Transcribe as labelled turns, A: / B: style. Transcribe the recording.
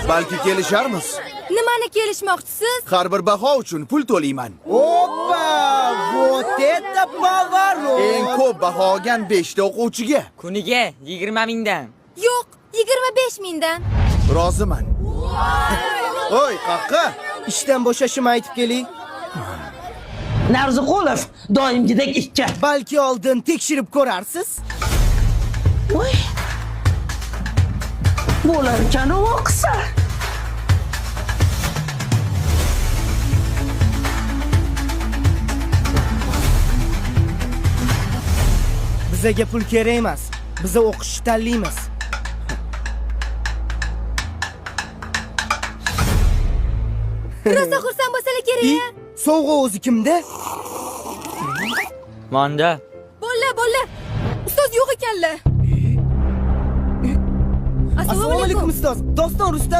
A: Balki kelisharmiz.
B: Nimani kelishmoqchisiz?
A: Har bir baho uchun pul to'layman.
C: Oppa! Вот это поворот!
A: Eng ko'p baho olgan 5 ta o'quvchiga.
D: Kuniga 20 mingdan.
B: Yo'q, 25 mingdan.
A: Roziman. Voy, qaqqa.
C: Ishdan bo'shashimni aytib keling.
E: Narziqulov doimgidek ikki.
C: Balki oldin tekshirib ko'rarsiz.
E: Voy. Bo'lar ekan o'qisa.
C: Bizaga pul kerak emas. Biz o'qishni tanlaymiz.
B: Rosa xursand bo'lsalar kerak.
C: Sovg'a o'zi kimda?
D: Manda.
B: Bolalar. Ustoz yo'q ekanlar.
C: Assalomu alaykum ustoz. Doston Rustam